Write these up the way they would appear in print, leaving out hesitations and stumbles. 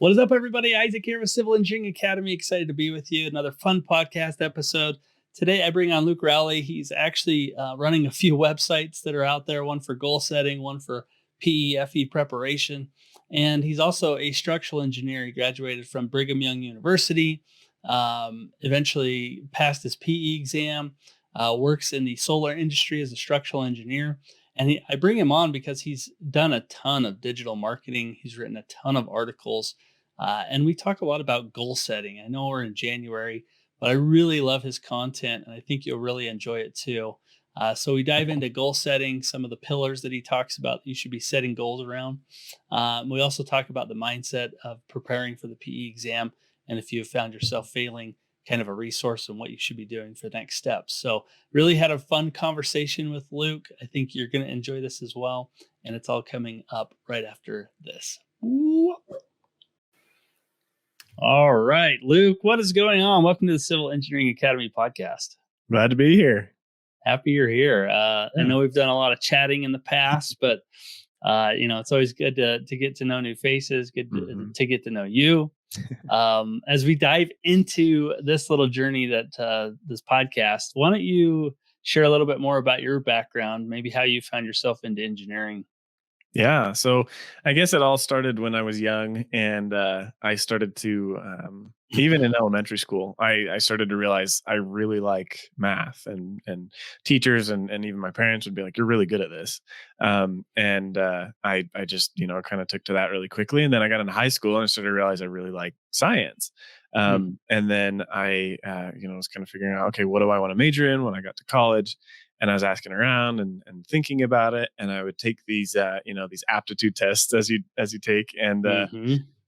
What is up, everybody? Isaac here with Civil Engineering Academy. Excited to be with you. Another fun podcast episode. Today, I bring on Luke Rowley. He's actually running a few websites that are out there, one for goal setting, one for PEFE preparation. And he's also a structural engineer. He graduated from Brigham Young University, eventually passed his PE exam, works in the solar industry as a structural engineer. And I bring him on because he's done a ton of digital marketing. He's written a ton of articles. And we talk a lot about goal setting. I know we're in January, but I really love his content and I think you'll really enjoy it too. So we dive into goal setting, some of the pillars that he talks about that you should be setting goals around. We also talk about the mindset of preparing for the PE exam. And if you have found yourself failing, kind of a resource on what you should be doing for the next steps. So really had a fun conversation with Luke. I think you're going to enjoy this as well. And it's all coming up right after this. Ooh. All right, Luke, what is going on? Welcome to the Civil Engineering Academy podcast. Glad to be here. Happy you're here. I know we've done a lot of chatting in the past, but it's always good to get to know new faces, good to get to know you. As we dive into this little journey that this podcast, why don't you share a little bit more about your background, maybe how you found yourself into engineering? Yeah. So I guess it all started when I was young and I started to, even in elementary school, I started to realize I really like math and teachers and even my parents would be like, you're really good at this. I just, kind of took to that really quickly. And then I got into high school and I started to realize I really like science. And then I, was kind of figuring out, okay, what do I want to major in when I got to college? And I was asking around and thinking about it. And I would take these, these aptitude tests as you take. And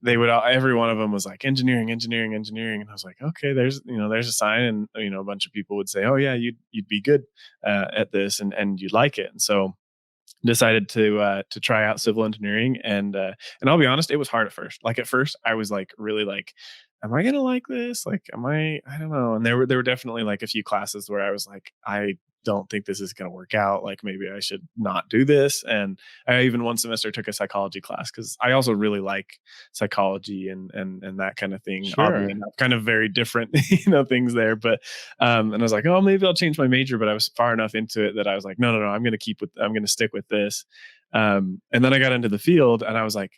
they would, every one of them was like engineering. And I was like, okay, there's a sign. And, a bunch of people would say, oh yeah, you'd be good at this and you'd like it. And so decided to try out civil engineering. And I'll be honest, it was hard at first. Like at first I was like, really like, am I going to like this? Like, I don't know. And there were definitely like a few classes where I was like, I don't think this is going to work out. Like maybe I should not do this. And I even one semester took a psychology class because I also really like psychology and that kind of thing. Sure. Oddly enough, kind of very different, things there. But and I was like, oh, maybe I'll change my major. But I was far enough into it that I was like, no, I'm going to stick with this. And then I got into the field and I was like,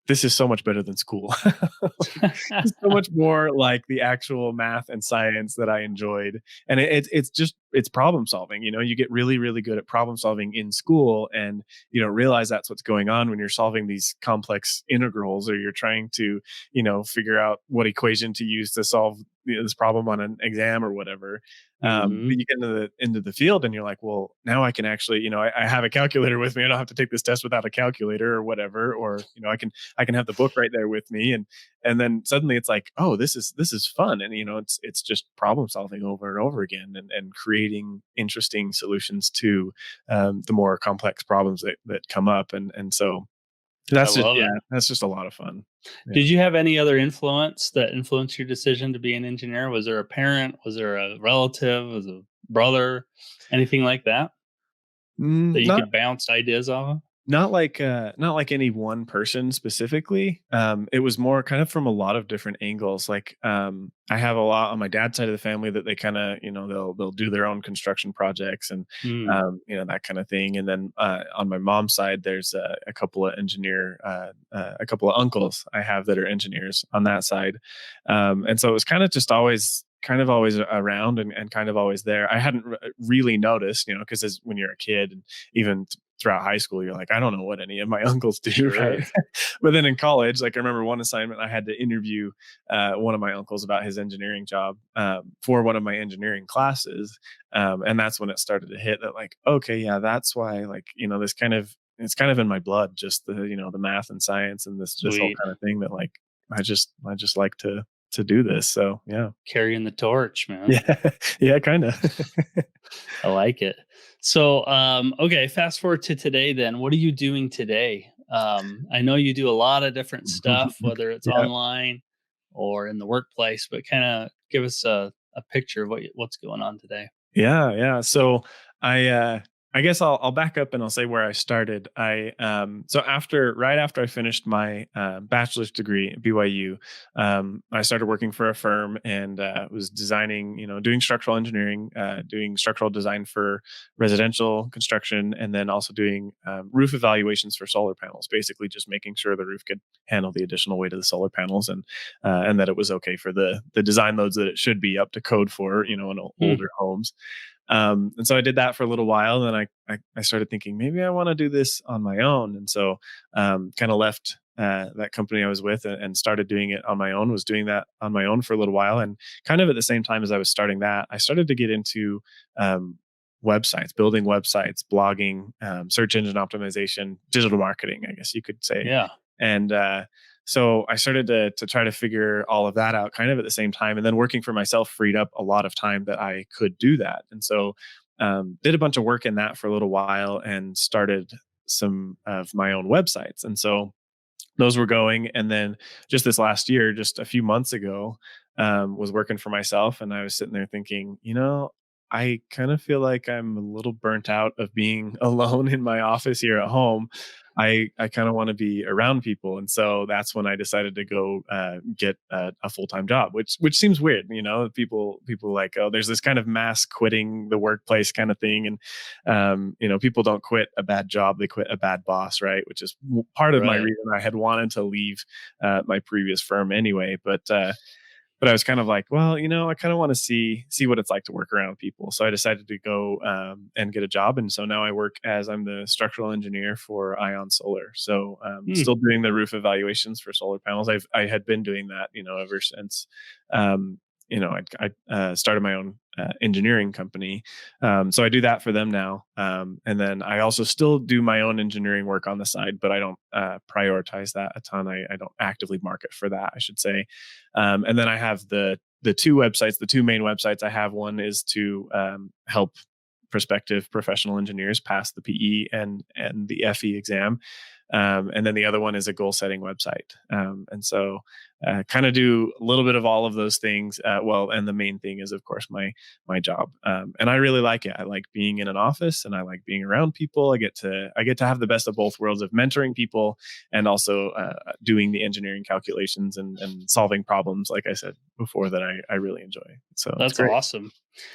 this is so much better than school. It's so much more like the actual math and science that I enjoyed. And it's problem solving. You get really, really good at problem solving in school and you don't realize that's what's going on when you're solving these complex integrals or you're trying to, figure out what equation to use to solve this problem on an exam or whatever. But you get into the field and you're like, well, now I can actually, I have a calculator with me. I don't have to take this test without a calculator or whatever. Or, I can have the book right there with me. And then suddenly it's like, oh, this is fun. And, it's just problem solving over and over again and creating interesting solutions to the more complex problems that come up. And so that's just a lot of fun. Yeah. Did you have any other influence that influenced your decision to be an engineer? Was there a parent? Was there a relative? Was it a brother? Anything like that? That you could bounce ideas off of? Not like any one person specifically. It was more kind of from a lot of different angles. Like I have a lot on my dad's side of the family that they kind of, they'll do their own construction projects and that kind of thing. And then on my mom's side, there's a couple of a couple of uncles I have that are engineers on that side. And so it was kind of just always around and kind of always there. I hadn't really noticed, because when you're a kid and even throughout high school, you're like, I don't know what any of my uncles do. Sure. Right? But then in college, like I remember one assignment I had to interview one of my uncles about his engineering job for one of my engineering classes. And that's when it started to hit that like, okay, yeah, that's why like, this it's kind of in my blood, just the, the math and science and this whole kind of thing that like, I just like to do this. So yeah. Carrying the torch, man. Yeah, kind of. I like it. So, okay, fast forward to today then. What are you doing today? I know you do a lot of different stuff, whether it's online or in the workplace, but kind of give us a picture of what's going on today. Yeah. So I I guess I'll back up and I'll say where I started. So right after I finished my bachelor's degree at BYU, I started working for a firm and was designing, doing structural engineering, doing structural design for residential construction, and then also doing roof evaluations for solar panels. Basically, just making sure the roof could handle the additional weight of the solar panels, and that it was okay for the design loads that it should be up to code for, in Hmm. older homes. And so I did that for a little while. And then I started thinking maybe I want to do this on my own. And so kind of left that company I was with and started doing it on my own. Was doing that on my own for a little while, and kind of at the same time as I was starting that, I started to get into um, websites, building websites, blogging, search engine optimization, digital marketing, I guess you could say. Yeah. And so I started to try to figure all of that out kind of at the same time. And then working for myself freed up a lot of time that I could do that. And so did a bunch of work in that for a little while and started some of my own websites. And so those were going. And then just this last year, just a few months ago, was working for myself. And I was sitting there thinking, I kind of feel like I'm a little burnt out of being alone in my office here at home. I kind of want to be around people, and so that's when I decided to go get a full time job, which seems weird, People like, oh, there's this kind of mass quitting the workplace kind of thing, and people don't quit a bad job, they quit a bad boss, right? Which is part of my Right. reason I had wanted to leave my previous firm anyway, but I was kind of like, well, I kind of want to see what it's like to work around people. So I decided to go and get a job, and so now I'm the structural engineer for Ion Solar. So Hmm. still doing the roof evaluations for solar panels. I had been doing that, ever since. Um, I started my own engineering company, so I do that for them now. And then I also still do my own engineering work on the side, but I don't prioritize that a ton. I don't actively market for that, I should say. And then I have the two main websites I have. One is to help prospective professional engineers pass the PE and the FE exam. And then the other one is a goal setting website. And so kind of do a little bit of all of those things. And the main thing is, of course, my job. And I really like it. I like being in an office and I like being around people. I get to have the best of both worlds of mentoring people and also doing the engineering calculations and solving problems, like I said before, that I really enjoy. So it's That's great. awesome.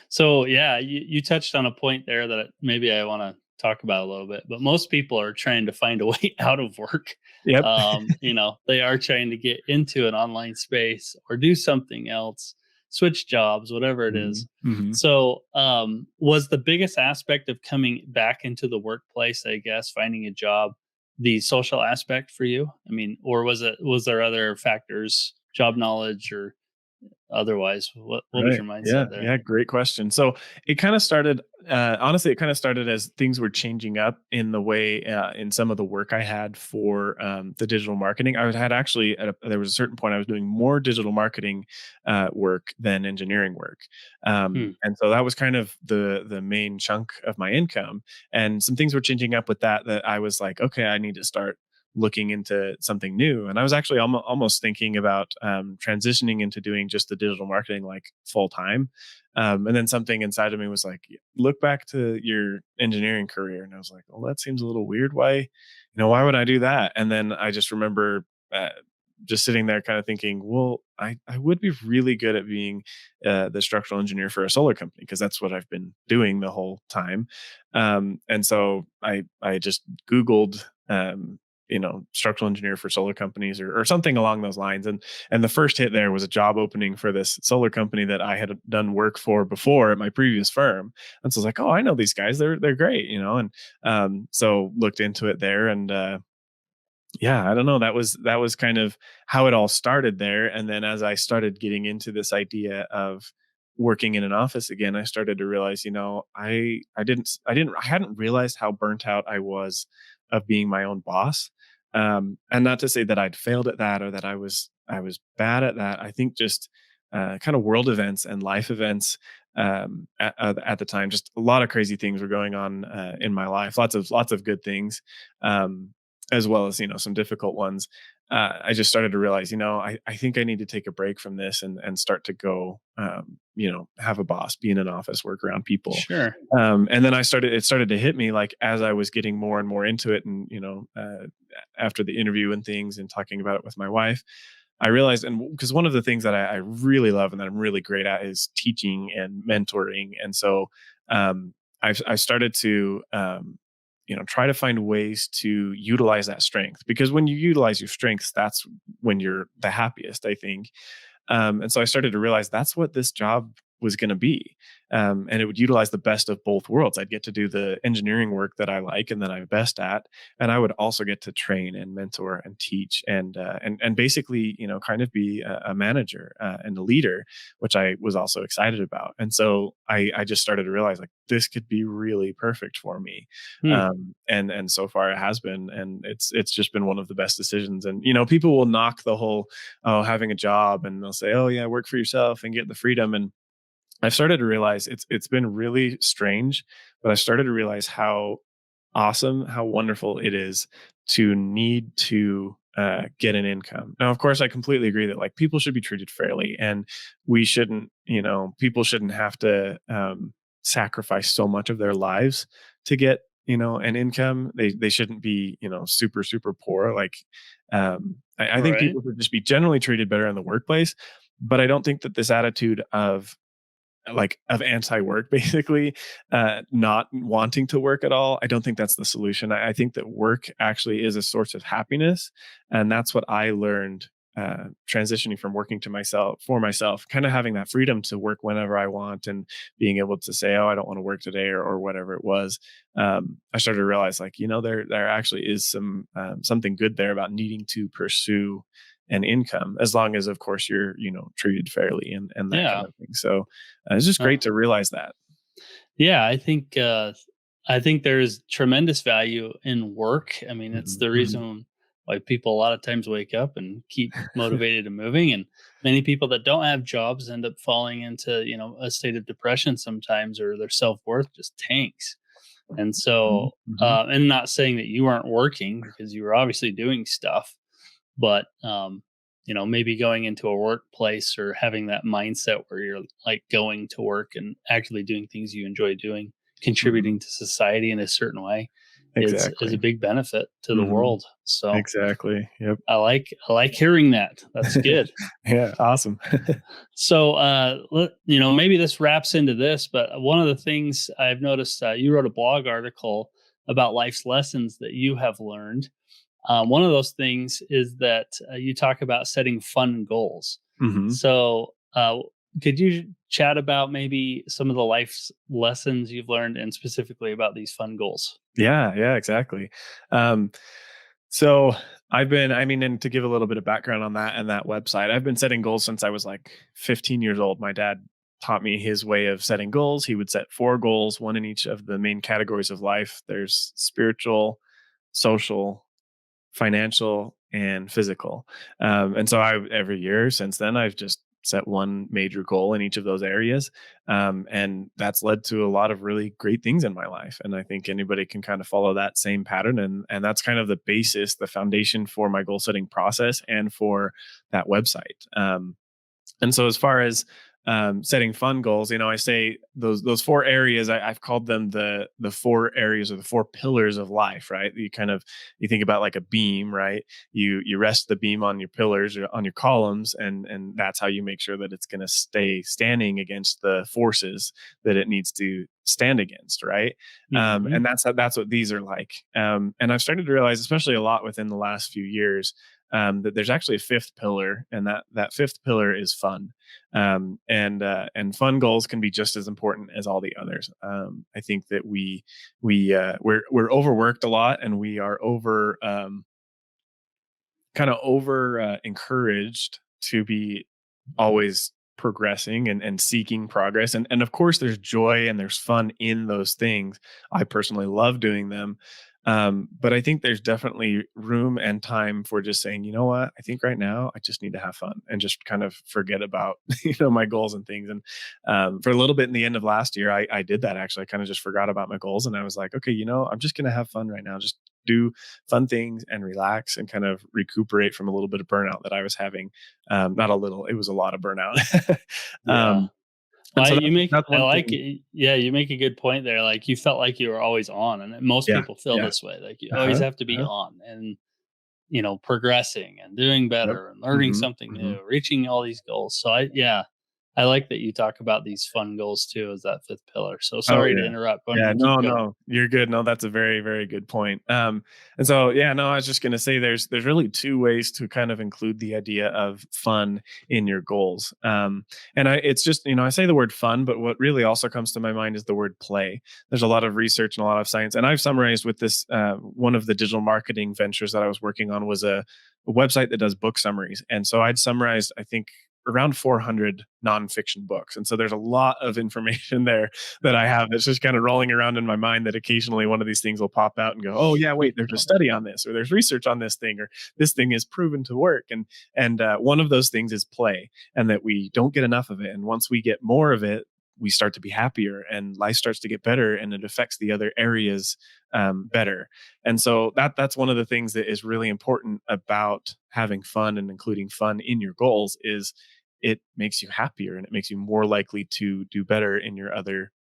So yeah, you touched on a point there that maybe I want to talk about a little bit. But most people are trying to find a way out of work. Yep. They are trying to get into an online space or do something else, switch jobs, whatever it is. Mm-hmm. So, was the biggest aspect of coming back into the workplace, I guess, finding a job, the social aspect for you? I mean, or was there other factors, job knowledge or otherwise? What was Right. your Yeah. mindset there? Yeah. Great question. So it kind of started, honestly, it kind of started as things were changing up in the way, in some of the work I had for the digital marketing. Had actually, there was a certain point I was doing more digital marketing work than engineering work. Hmm. And so that was kind of the main chunk of my income. And some things were changing up with that I was like, okay, I need to start looking into something new. And I was actually almost thinking about transitioning into doing just the digital marketing like full time. And then something inside of me was like, look back to your engineering career. And I was like, well, that seems a little weird. Why would I do that? And then I just remember just sitting there kind of thinking, well, I would be really good at being the structural engineer for a solar company because that's what I've been doing the whole time. And so I just Googled, structural engineer for solar companies or something along those lines. And the first hit there was a job opening for this solar company that I had done work for before at my previous firm. And so I was like, oh, I know these guys. They're great, And so looked into it there, and yeah, I don't know. That was kind of how it all started there. And then as I started getting into this idea of working in an office again, I started to realize, I hadn't realized how burnt out I was of being my own boss. And not to say that I'd failed at that or that I was bad at that. I think just kind of world events and life events at the time, just a lot of crazy things were going on in my life. Lots of good things. Um, as well as, some difficult ones. I just started to realize, I think I need to take a break from this and start to go, have a boss, be in an office, work around people. Sure. And then it started to hit me like as I was getting more and more into it, and after the interview and things and talking about it with my wife, I realized, and because one of the things that I really love and that I'm really great at is teaching and mentoring. And so I started to, try to find ways to utilize that strength, because when you utilize your strengths, that's when you're the happiest, I think. And so I started to realize that's what this job was going to be. And it would utilize the best of both worlds. I'd get to do the engineering work that I like and that I'm best at, and I would also get to train and mentor and teach and basically, kind of be a manager and a leader, which I was also excited about. And so I just started to realize like this could be really perfect for me. Hmm. And so far it has been, and it's just been one of the best decisions. And people will knock the whole having a job, and they'll say, oh yeah, work for yourself and get the freedom. And I've started to realize it's been really strange, but I started to realize how awesome, how wonderful it is to need to get an income. Now, of course, I completely agree that like people should be treated fairly, and we shouldn't, people shouldn't have to sacrifice so much of their lives to get, an income. They shouldn't be, super super poor. Like, I think Right. people should just be generally treated better in the workplace. But I don't think that this attitude of anti-work basically, not wanting to work at all, I don't think that's the solution. I think that work actually is a source of happiness, and that's what I learned transitioning from working to myself for myself, kind of having that freedom to work whenever I want, and being able to say, oh, I don't want to work today, or whatever it was. I started to realize like, there actually is something good there about needing to pursue an income, as long as of course you're treated fairly and that kind Yeah. of thing. So it's just Uh, great to realize that. yeah. I think there's tremendous value in work. I mean, it's Mhm, the mhm. reason why people a lot of times wake up and keep motivated and moving. And many people that don't have jobs end up falling into, a state of depression sometimes, or their self worth just tanks. And Mhm, so, mhm. and not saying that you aren't working, because you were obviously doing stuff, but maybe going into a workplace or having that mindset where you're like going to work and actually doing things you enjoy doing, Mhm. contributing to society in a certain way, is a Exactly. big benefit to the Mhm. world. So Exactly. Yep. I like hearing that. That's good. Yeah, awesome. So, maybe this wraps into this, but one of the things I've noticed, you wrote a blog article about life's lessons that you have learned. One of those things is that you talk about setting fun goals. Mhm. So, could you chat about maybe some of the life's lessons you've learned, and specifically about these fun goals? Yeah, yeah, exactly. Um, so I mean, and to give a little bit of background on that and that website, I've been setting goals since I was like 15 years old. My dad taught me his way of setting goals. He would set 4 goals, one in each of the main categories of life. There's spiritual, social, financial, and physical. And so every year since then, I've just set one major goal in each of those areas. And that's led to a lot of really great things in my life. And I think anybody can kind of follow that same pattern. And that's kind of the basis, the foundation for my goal setting process and for that website. And so as far as setting fun goals, I say those 4 areas. I've called them the 4 areas, or the 4 pillars of life. Right? You think about like a beam, right? You rest the beam on your pillars or on your columns, and that's how you make sure that it's going to stay standing against the forces that it needs to stand against. Right? Hmm. And that's what these are like. And I've started to realize, especially a lot within the last few years, that there's actually a 5th pillar, and that 5th pillar is fun. And fun goals can be just as important as all the others. I think that we're overworked a lot, and we are kind of over encouraged to be always progressing and seeking progress. And of course there's joy and there's fun in those things. I personally love doing them. But I think there's definitely room and time for just saying, you know what, I think right now I just need to have fun and just kind of forget about, my goals and things. And for a little bit in the end of last year, I did that actually. I kind of just forgot about my goals, and I was like, okay, I'm just going to have fun right now. Just do fun things and relax and kind of recuperate from a little bit of burnout that I was having. Not a little, it was a lot of burnout. Yeah. And Well, so you make that's I one like thing. it. Yeah, you make a good point there. Like you felt like you were always on, and most Yeah. people feel Yeah. this way. Like you always Uh-huh. have to be Uh-huh. on, and progressing and doing Yep. better and learning Hmm. something Hmm. new, reaching all these goals. So I like that you talk about these fun goals too as that fifth pillar. So Oh sorry to yeah. interrupt. Why don't Yeah, you keep no, going? no, you're good. No, that's a very, very good point. And so yeah, no, I was just gonna say there's really two ways to kind of include the idea of fun in your goals. And it's just, I say the word fun, but what really also comes to my mind is the word play. There's a lot of research and a lot of science, and I've summarized with this. One of the digital marketing ventures that I was working on was a website that does book summaries, and so I'd summarized, I think, around 400 nonfiction books. And so there's a lot of information there that I have that's just kind of rolling around in my mind that occasionally one of these things will pop out and go, oh yeah, wait, there's a study on this, or there's research on this thing, or this thing is proven to work. And one of those things is play, and that we don't get enough of it. And once we get more of it, we start to be happier and life starts to get better, and it affects the other areas better. And so that's one of the things that is really important about having fun and including fun in your goals is it makes you happier and it makes you more likely to do better in your other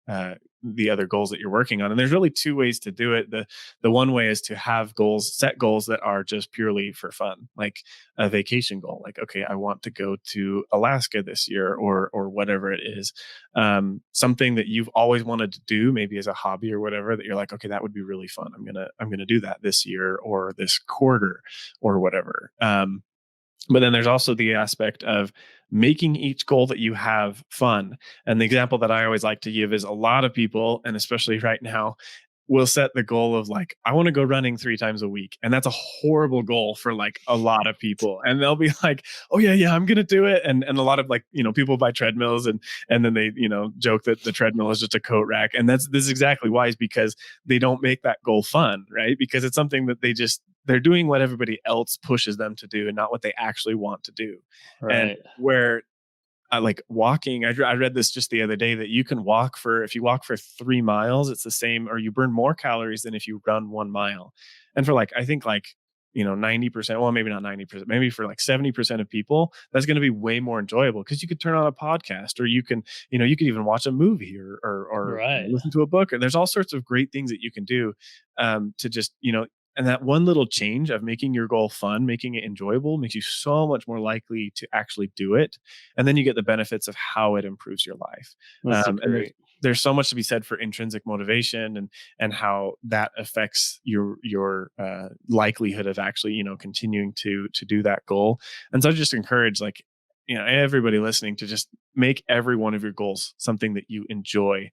the other goals that you're working on. And there's really two ways to do it. The one way is to have set goals that are just purely for fun, like a vacation goal, like, okay, I want to go to Alaska this year, or whatever it is. Something that you've always wanted to do, maybe as a hobby or whatever, that you're like, okay, that would be really fun. I'm gonna do that this year or this quarter or whatever. But then there's also the aspect of making each goal that you have fun. And the example that I always like to give is a lot of people, and especially right now, will set the goal of like, I want to go running 3 times a week. And that's a horrible goal for like a lot of people. And they'll be like, oh yeah, yeah, I'm gonna do it. And a lot of like, people buy treadmills and then they, joke that the treadmill is just a coat rack. And this is exactly why, is because they don't make that goal fun, right? Because it's something that they're doing what everybody else pushes them to do and not what they actually want to do. And Right. where like walking, I read this just the other day that you can if you walk for 3 miles, it's the same, or you burn more calories than if you run 1 mile. And for like, I think like, 90%, well, maybe not 90%, maybe for like 70% of people, that's going to be way more enjoyable because you could turn on a podcast, or you could even watch a movie, or Right. listen to a book, or there's all sorts of great things that you can do to just, and that one little change of making your goal fun, making it enjoyable, makes you so much more likely to actually do it. And then you get the benefits of how it improves your life. That's a And there's great. there's so much to be said for intrinsic motivation and how that affects your likelihood of actually continuing to do that goal. And so I just encourage, like, everybody listening, to just make every one of your goals something that you enjoy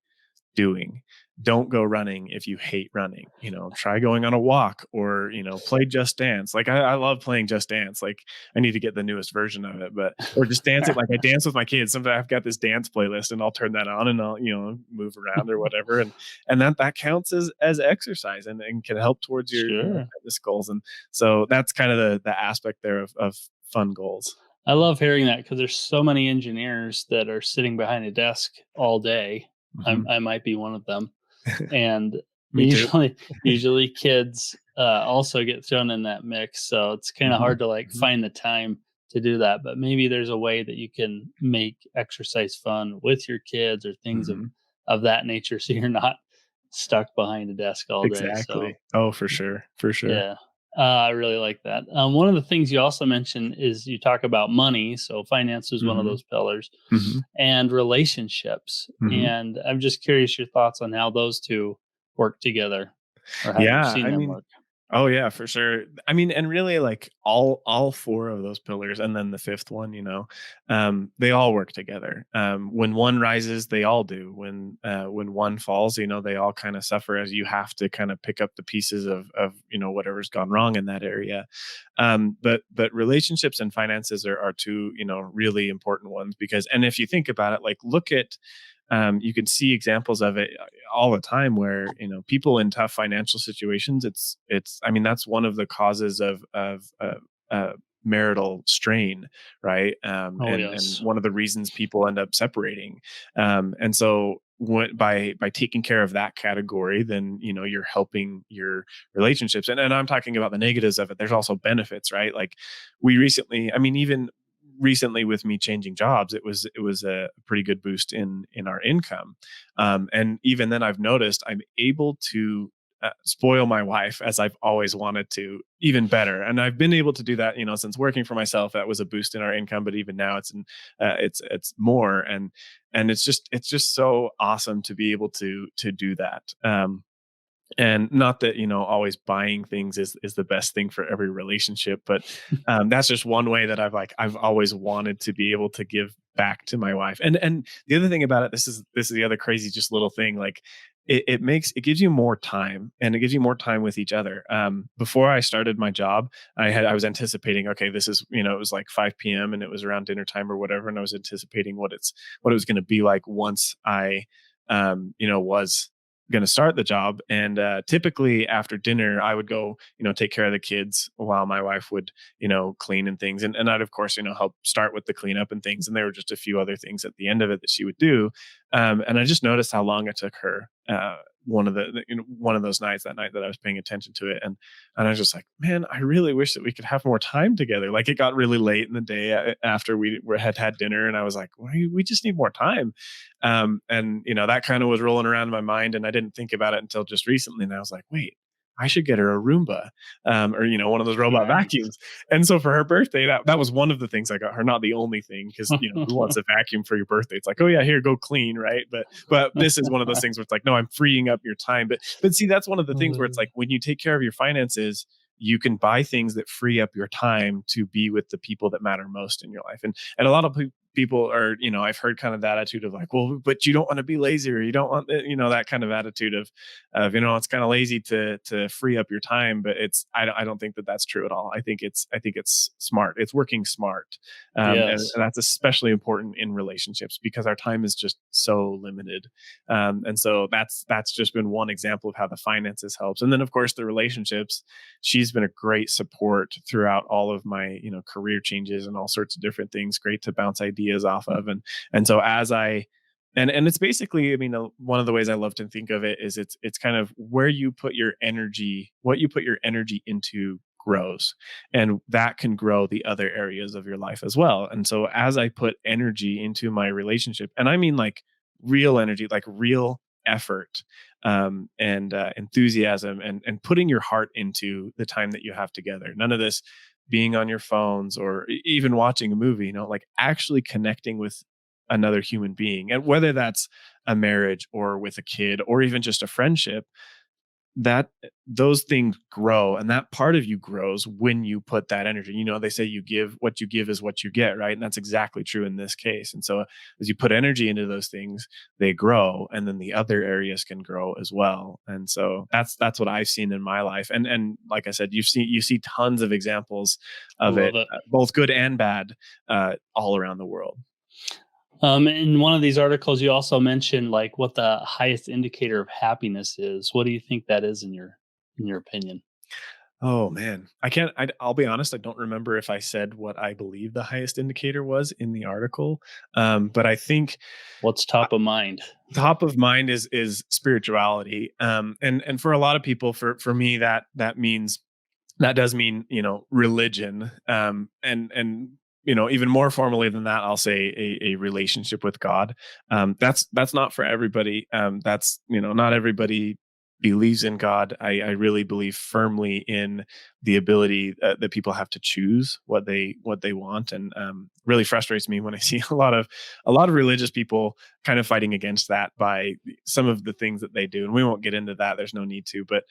doing. Don't go running if you hate running. Try going on a walk, or play Just Dance. Like, I love playing Just Dance. Like, I need to get the newest version of it, but or just dancing. Like, I dance with my kids. Sometimes I've got this dance playlist, and I'll turn that on, and I'll move around or whatever, and that counts as exercise, and can help towards your Sure. fitness goals. And so that's kind of the aspect there of fun goals. I love hearing that because there's so many engineers that are sitting behind a desk all day. Hmm. I might be one of them, and Me too. usually kids also get thrown in that mix. So it's kind of Hmm. hard to like Hmm. find the time to do that. But maybe there's a way that you can make exercise fun with your kids or things Hmm. of that nature, so you're not stuck behind a desk all day. So Exactly. Oh, for sure. For sure. yeah, I really like that. One of the things you also mentioned is you talk about money. So finance is one of Mhm. those pillars, Mhm. and relationships. Mhm. And I'm just curious your thoughts on how those two work together, or how you've Yeah, seen I them mean, work. oh yeah, for sure. I mean, and really, like, all four of those pillars, and then the fifth one, they all work together. When one rises, they all do. When one falls, they all kind of suffer, as you have to kind of pick up the pieces of whatever's gone wrong in that area. But relationships and finances are two really important ones, because, and if you think about it, like, look at, you can see examples of it all the time, where people in tough financial situations, it's I mean, that's one of the causes of marital strain, right? Oh, And yes. one of the reasons people end up separating. And so by taking care of that category, then you're helping your relationships. And I'm talking about the negatives of it. There's also benefits, right? Like we recently, I mean, even recently with me changing jobs, it was a pretty good boost in our income. And even then, I've noticed I'm able to spoil my wife as I've always wanted to, even better. And I've been able to do that, since working for myself. That was a boost in our income, but even now it's more. And it's just so awesome to be able to do that. And not that always buying things is the best thing for every relationship, but that's just one way that I've always wanted to be able to give back to my wife. And the other thing about it, this is the other crazy just little thing, like it gives you more time, and it gives you more time with each other. Before I started my job, I was anticipating, okay, this is, it was like 5 p.m. and it was around dinner time or whatever, and I was anticipating what it was going to be like once I was going to start the job. And typically after dinner, I would go, take care of the kids while my wife would, clean and things. And I'd, of course, help start with the cleanup and things. And there were just a few other things at the end of it that she would do. And I just noticed how long it took her. One of those nights, that night that I was paying attention to it, and I was just like, man, I really wish that we could have more time together. Like it got really late in the day after we had dinner, and I was like, we just need more time. And that kind of was rolling around in my mind, and I didn't think about it until just recently. And I was like, wait, I should get her a Roomba, or one of those robot Nice. vacuums. And so for her birthday, that was one of the things I got her. Not the only thing, because who wants a vacuum for your birthday? It's like, oh yeah, here, go clean, right? But this is one of those things where it's like, no, I'm freeing up your time. But see, that's one of the things where it's like, when you take care of your finances, you can buy things that free up your time to be with the people that matter most in your life. And a lot of people are, I've heard kind of the attitude of like, well, but you don't want to be lazy, or you don't want, that kind of attitude of it's kind of lazy to free up your time. But I don't think that that's true at all. I think it's smart. It's working smart. And Yes. that's especially important in relationships, because our time is just so limited. And so that's just been one example of how the finances helps. And then of course the relationships, she's been a great support throughout all of my, career changes and all sorts of different things. Great to bounce ideas off of. And so as I and it's basically, I mean, one of the ways I love to think of it is it's kind of where you put your energy, what you put your energy into grows, and that can grow the other areas of your life as well. And so as I put energy into my relationship, and I mean like real energy, like real effort, and enthusiasm, and putting your heart into the time that you have together. None of this being on your phones or even watching a movie, like actually connecting with another human being. And whether that's a marriage or with a kid or even just a friendship, that those things grow, and that part of you grows when you put that energy. They say you give is what you get, right? And that's exactly true in this case. And so as you put energy into those things, they grow, and then the other areas can grow as well. And so that's what I've seen in my life. And like I said, you see tons of examples I of love it, it. both good and bad, all around the world. In one of these articles, you also mentioned like what the highest indicator of happiness is. What do you think that is in your opinion? Oh man, I'll be honest. I don't remember if I said what I believe the highest indicator was in the article. But I think What's uh, top of mind? top of mind is spirituality. And for a lot of people, for me, that does mean, religion. And even more formally than that, I'll say a relationship with God. That's not for everybody. That's, not everybody believes in God. I really believe firmly in the ability that people have to choose what they want. And really frustrates me when I see a lot of religious people kind of fighting against that by some of the things that they do. And we won't get into that. There's no need to. But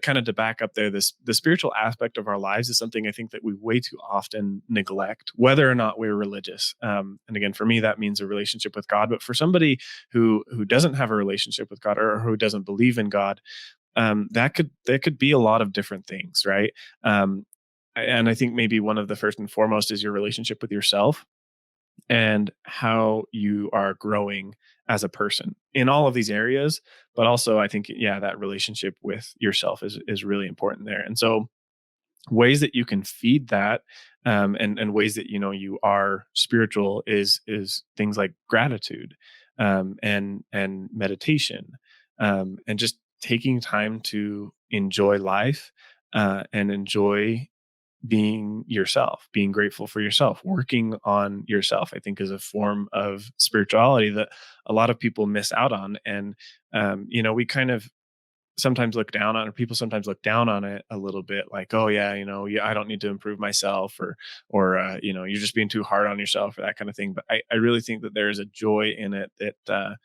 kind of to back up there, the spiritual aspect of our lives is something I think that we way too often neglect, whether or not we're religious. And again, for me, that means a relationship with God. But for somebody who doesn't have a relationship with God, or who doesn't believe in God, that could be a lot of different things, right? Um, and I think maybe one of the first and foremost is your relationship with yourself, and how you are growing as a person in all of these areas. But also, I think, yeah, that relationship with yourself is really important there. And so ways that you can feed that, and ways that you are spiritual is things like gratitude, and meditation, and just taking time to enjoy life, and enjoy being yourself, being grateful for yourself, working on yourself, I think is a form of spirituality that a lot of people miss out on. And we kind of sometimes look down on, or people sometimes look down on it a little bit, like, oh yeah, yeah, I don't need to improve myself, or you're just being too hard on yourself, or that kind of thing. But I really think that there is a joy in it that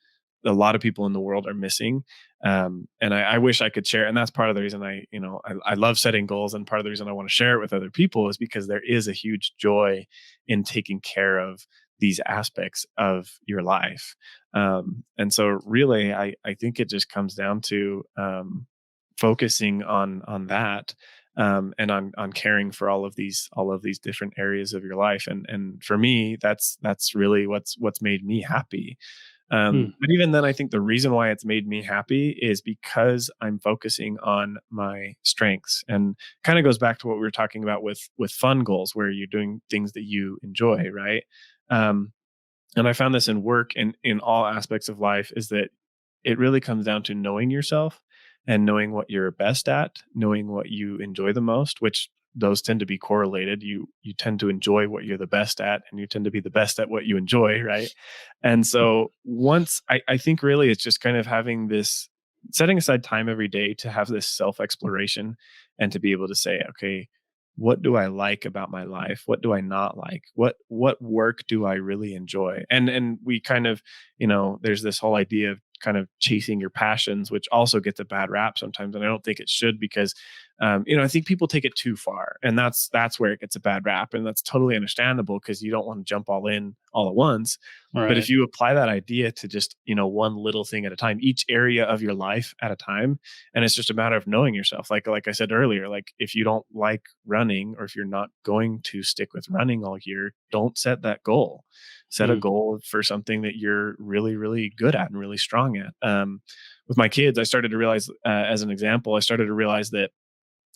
a lot of people in the world are missing. And I wish I could share. And that's part of the reason I love setting goals. And part of the reason I want to share it with other people is because there is a huge joy in taking care of these aspects of your life. And so really, I think it just comes down to focusing on that, and on caring for all of these different areas of your life. And for me, that's really what's made me happy. Hmm. But even then, I think the reason why it's made me happy is because I'm focusing on my strengths, and kind of goes back to what we were talking about with fun goals, where you're doing things that you enjoy, right? Um, and I found this in work and in all aspects of life, is that it really comes down to knowing yourself and knowing what you're best at, knowing what you enjoy the most, which those tend to be correlated. You tend to enjoy what you're the best at, and you tend to be the best at what you enjoy, right? And so once I think really it's just kind of having this, setting aside time every day to have this self exploration, and to be able to say, okay, what do I like about my life? What do I not like? What work do I really enjoy? And we kind of, there's this whole idea of kind of chasing your passions, which also gets a bad rap sometimes. And I don't think it should, because I think people take it too far, and that's where it gets a bad rap. And that's totally understandable, because you don't want to jump all in all at once. But if Right. you apply that idea to just, one little thing at a time, each area of your life at a time, and it's just a matter of knowing yourself. Like I said earlier, like if you don't like running, or if you're not going to stick with running all year, don't set that goal. Set a Hmm. goal for something that you're really, really good at and really strong at. With my kids, I started to realize, as an example, I started to realize that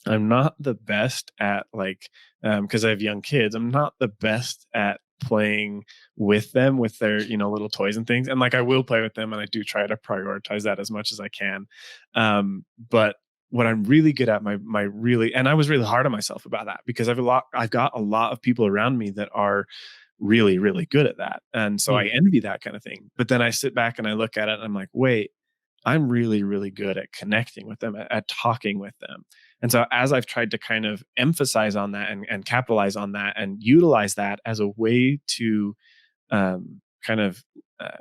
I'm not the best at, like, because I have young kids, I'm not the best at playing with them with their, little toys and things. And like, I will play with them, and I do try to prioritize that as much as I can. But what I'm really good at, my really, and I was really hard on myself about that, because I've got a lot of people around me that are really, really good at that. And so I Hmm. envy that kind of thing. But then I sit back and I look at it and I'm like, wait, I'm really, really good at connecting with them, at talking with them. And so as I've tried to kind of emphasize on that, and capitalize on that, and utilize that as a way to kind of uh,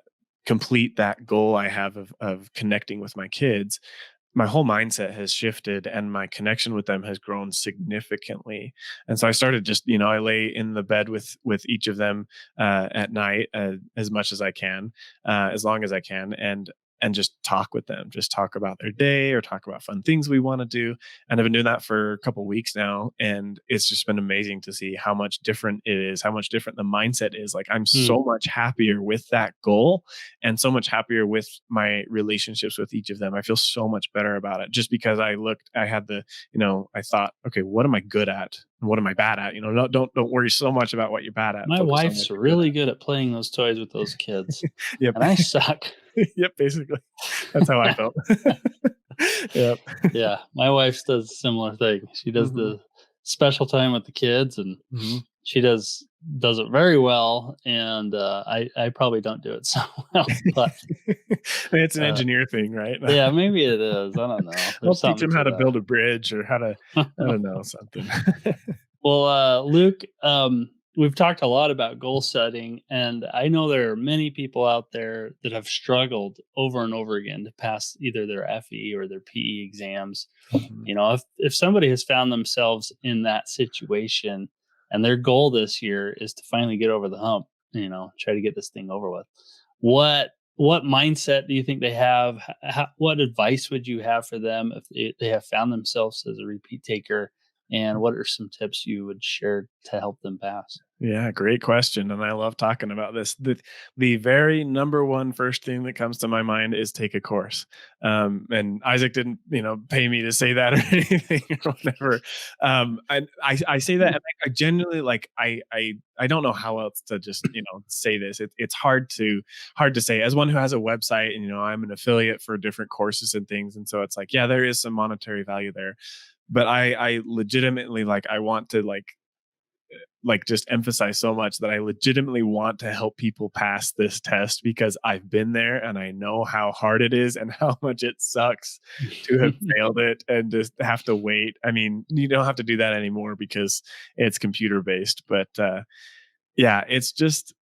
complete that goal I have of connecting with my kids, my whole mindset has shifted, and my connection with them has grown significantly. And so I started just, I lay in the bed with each of them at night, as much as I can, as long as I can, and just talk with them, just talk about their day, or talk about fun things we want to do. And I've been doing that for a couple weeks now, and it's just been amazing to see how much different it is, how much different the mindset is. Like, I'm Hmm. so much happier with that goal, and so much happier with my relationships with each of them. I feel so much better about it, just because I had I thought, okay, what am I good at? And what am I bad at? Don't worry so much about what you're bad at. My Focus on what wife's you're good really good at playing those toys with those kids, at. Yep. and I suck. Yep. Basically, that's how I felt. Yep. Yeah, my wife does a similar thing. She does Hmm. the special time with the kids, and Hmm. she does it very well. And I probably don't do it so well, but It's an uh, engineer thing, right? yeah, maybe it is. I don't know. I'll There's teach something him how to to build a bridge, or how to, I that. don't know, something. Well, Luke, we've talked a lot about goal setting, and I know there are many people out there that have struggled over and over again to pass either their FE or their PE exams. Mhm. If somebody has found themselves in that situation, and their goal this year is to finally get over the hump, try to get this thing over with, what mindset do you think they have? What advice would you have for them if they have found themselves as a repeat taker? And what are some tips you would share to help them pass? Yeah, great question. And I love talking about this. The very number one first thing that comes to my mind is take a course. And Isaac didn't, pay me to say that or anything or whatever. I say that and I genuinely like I don't know how else to just, say this. It's hard to say as one who has a website and I'm an affiliate for different courses and things. And so it's like, yeah, there is some monetary value there. But I legitimately I want to just emphasize so much that I legitimately want to help people pass this test because I've been there and I know how hard it is and how much it sucks to have failed it and just have to wait. I mean, you don't have to do that anymore because it's computer based, but yeah, it's just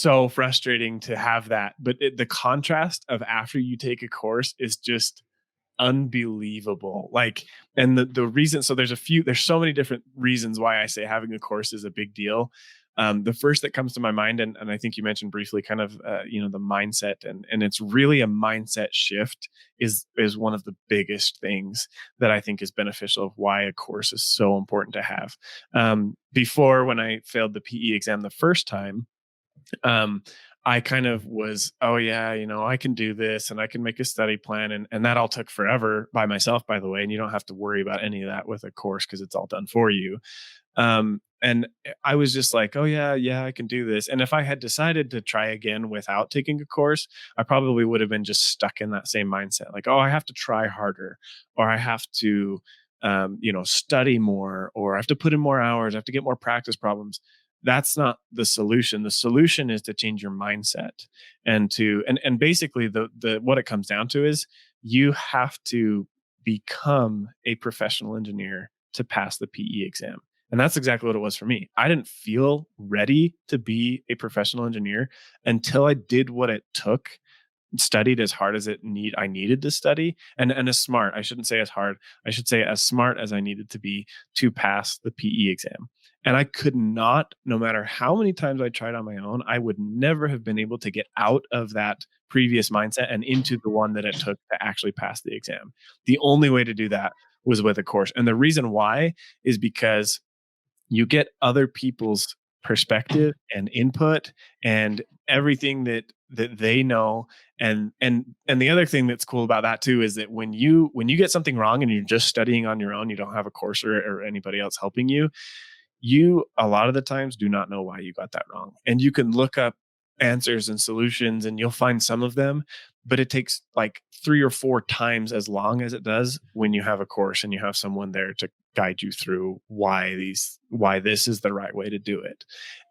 so frustrating to have that. But the contrast of after you take a course is just unbelievable. And the reason, so there's so many different reasons why I say having a course is a big deal. The first that comes to my mind, and I think you mentioned briefly, kind of the mindset, and it's really a mindset shift is one of the biggest things that I think is beneficial of why a course is so important to have. Before, when I failed the PE exam the first time, um, I kind of was, oh yeah, I can do this and I can make a study plan. And that all took forever by myself, by the way. And you don't have to worry about any of that with a course because it's all done for you. And I was just like, oh yeah, I can do this. And if I had decided to try again without taking a course, I probably would have been just stuck in that same mindset. Like, oh, I have to try harder, or I have to, study more, or I have to put in more hours. I have to get more practice problems. That's not the solution. The solution is to change your mindset and basically the what it comes down to is you have to become a professional engineer to pass the PE exam. And that's exactly what it was for me. I didn't feel ready to be a professional engineer until I did what it took, studied as hard as I needed to study, and as smart. I shouldn't say as hard. I should say as smart as I needed to be to pass the PE exam. And I could not, no matter how many times I tried on my own, I would never have been able to get out of that previous mindset and into the one that it took to actually pass the exam. The only way to do that was with a course. And the reason why is because you get other people's perspective and input and everything that they know. And the other thing that's cool about that too is that when you get something wrong and you're just studying on your own, you don't have a course or anybody else helping you, you a lot of the times do not know why you got that wrong. And you can look up answers and solutions and you'll find some of them, but it takes like 3 or 4 times as long as it does when you have a course and you have someone there to guide you through why this is the right way to do it.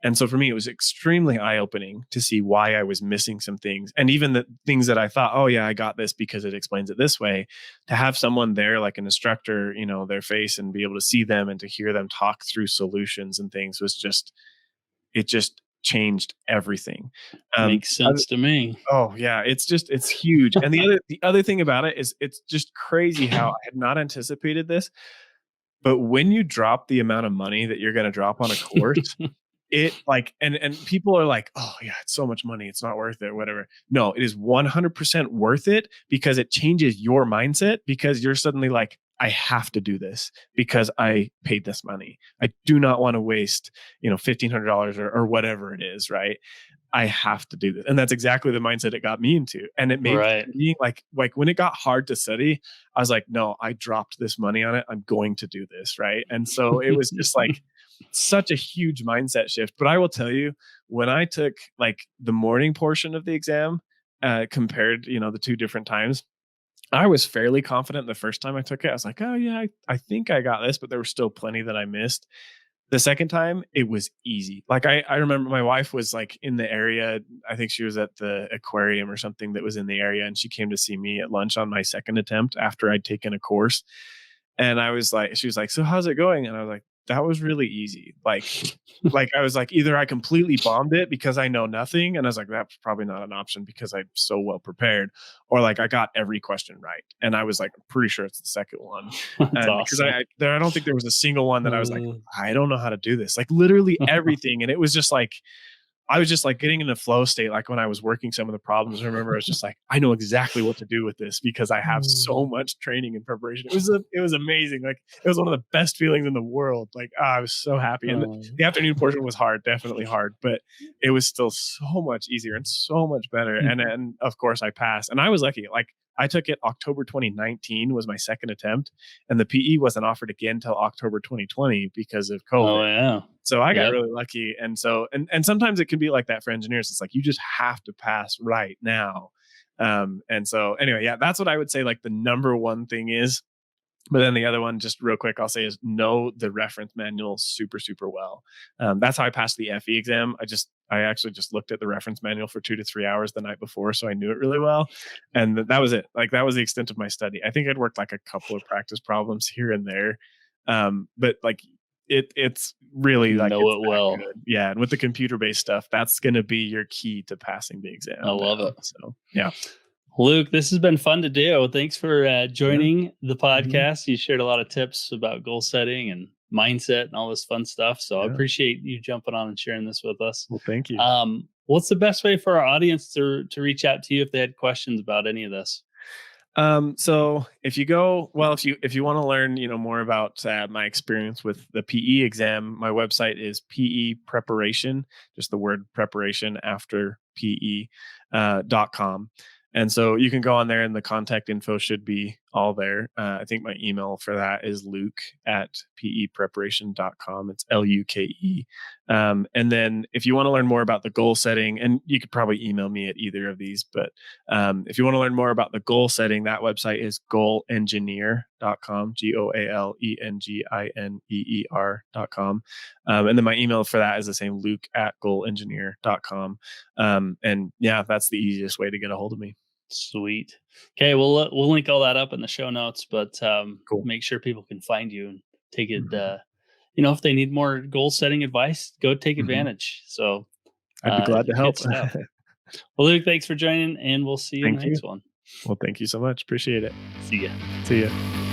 And so for me, it was extremely eye-opening to see why I was missing some things. And even the things that I thought, oh yeah, I got this because it explains it this way, to have someone there, like an instructor, their face and be able to see them and to hear them talk through solutions and things it just changed everything. Makes sense to me. Oh yeah, it's huge. And the other thing about it is it's just crazy how I had not anticipated this. But when you drop the amount of money that you're going to drop on a course, it and people are like, oh yeah, it's so much money, it's not worth it, whatever. No, it is 100% worth it because it changes your mindset, because you're suddenly like, I have to do this because I paid this money. I do not want to waste, $1,500 or whatever it is, right? I have to do this. And that's exactly the mindset it got me into. And it made Right. me like when it got hard to study, I was like, no, I dropped this money on it. I'm going to do this. Right. And so it was just like such a huge mindset shift. But I will tell you, when I took like the morning portion of the exam, compared, the 2 different times, I was fairly confident the first time I took it. I was like, oh yeah, I think I got this, but there were still plenty that I missed. The second time, it was easy. Like I remember my wife was like in the area. I think she was at the aquarium or something that was in the area, and she came to see me at lunch on my second attempt after I'd taken a course. And she was like, so how's it going? And I was like, that was really easy. Like I was like, either I completely bombed it because I know nothing, and I was like, that's probably not an option because I'm so well prepared, or like I got every question right. And I was like, I'm pretty sure it's the second one. That's And because awesome. I don't think there was a single one that I was like, Uh, I don't know how to do this. Like literally everything. And it was just like, I was just like getting in a flow state. Like when I was working some of the problems, I remember I was just like, I know exactly what to do with this because I have so much training and preparation. It was amazing. Like it was one of the best feelings in the world. Like I was so happy. And the afternoon portion was hard, definitely hard, but it was still so much easier and so much better. And of course I passed, and I was lucky. Like I took it October 2019 was my second attempt, and the PE wasn't offered again till October 2020 because of COVID. Oh yeah. So I got really lucky. And so, and sometimes it can be like that for engineers. It's like, you just have to pass right now. And so anyway, yeah, that's what I would say like the number one thing is. But then the other one, just real quick, I'll say is know the reference manual super, super well. That's how I passed the FE exam. I actually just looked at the reference manual for 2 to 3 hours the night before, so I knew it really well. And that was it. Like that was the extent of my study. I think I'd worked like a couple of practice problems here and there. But like it's really like know it well. good. Yeah. And with the computer-based stuff, that's going to be your key to passing the exam. I love it. So yeah. Luke, this has been fun to do. Thanks for joining the podcast. You shared a lot of tips about goal setting and mindset and all this fun stuff. So I appreciate you jumping on and sharing this with us. Well, thank you. What's the best way for our audience to reach out to you if they had questions about any of this? So if you want to learn, more about my experience with the PE exam, my website is PE preparation, just the word preparation after PE.com. And so you can go on there and the contact info should be all there. I think my email for that is luke@pepreparation.com. It's LUKE. And then if you want to learn more about the goal setting, and you could probably email me at either of these, but if you want to learn more about the goal setting, that website is goalengineer.com, GOALENGINEER.com. And then my email for that is the same, luke@goalengineer.com. And yeah, that's the easiest way to get a hold of me. Sweet. Okay, we'll link all that up in the show notes, but Cool. Make sure people can find you and take it. If they need more goal setting advice, go take advantage. So I'd be glad to help. Well, Luke, thanks for joining, and we'll see you in the next one. Well, thank you so much. Appreciate it. See ya. See ya.